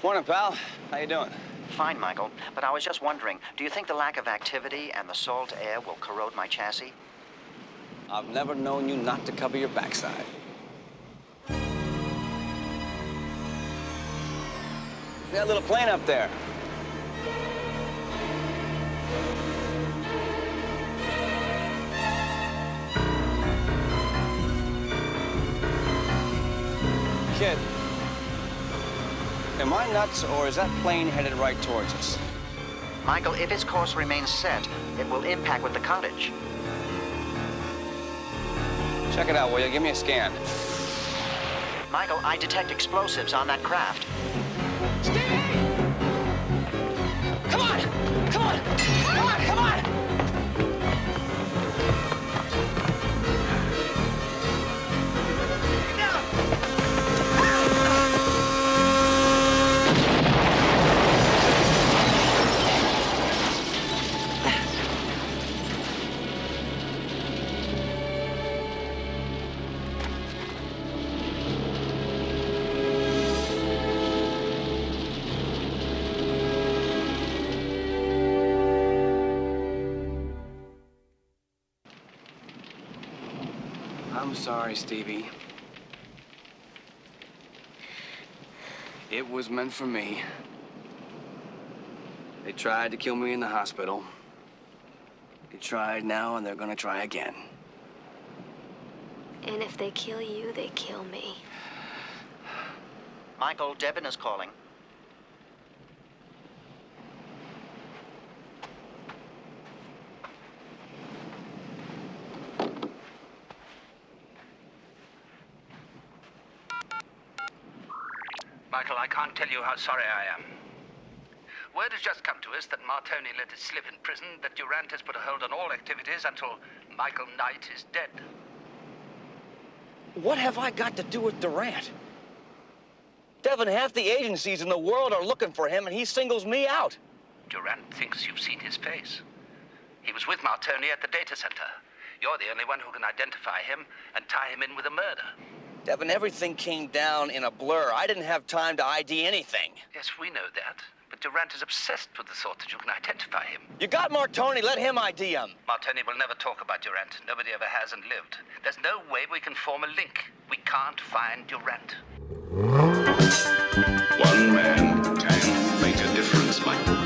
Morning, pal. How you doing? Fine, Michael, but I was just wondering, do you think the lack of activity and the salt air will corrode my chassis? I've never known you not to cover your backside. That little plane up there. Kid, am I nuts, or is that plane headed right towards us? Michael, if its course remains set, it will impact with the cottage. Check it out, will you? Give me a scan. Michael, I detect explosives on that craft. Stevie! Come on! Come on! Come on! Come on! I'm sorry, Stevie. It was meant for me. They tried to kill me in the hospital. They tried now, and they're gonna try again. And if they kill you, they kill me. Michael, Devin is calling. Michael, I can't tell you how sorry I am. Word has just come to us that Martoni let it slip in prison that Durant has put a hold on all activities until Michael Knight is dead. What have I got to do with Durant? Devin, half the agencies in the world are looking for him, and he singles me out. Durant thinks you've seen his face. He was with Martoni at the data center. You're the only one who can identify him and tie him in with a murder. Devin, everything came down in a blur. I didn't have time to ID anything. Yes, we know that. But Durant is obsessed with the thought that you can identify him. You got Martoni. Let him ID him. Martoni will never talk about Durant. Nobody ever has and lived. There's no way we can form a link. We can't find Durant. One man can make a difference, Michael.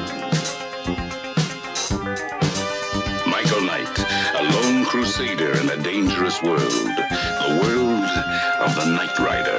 Michael Knight, a lone crusader in a dangerous world. The world of the Knight Rider.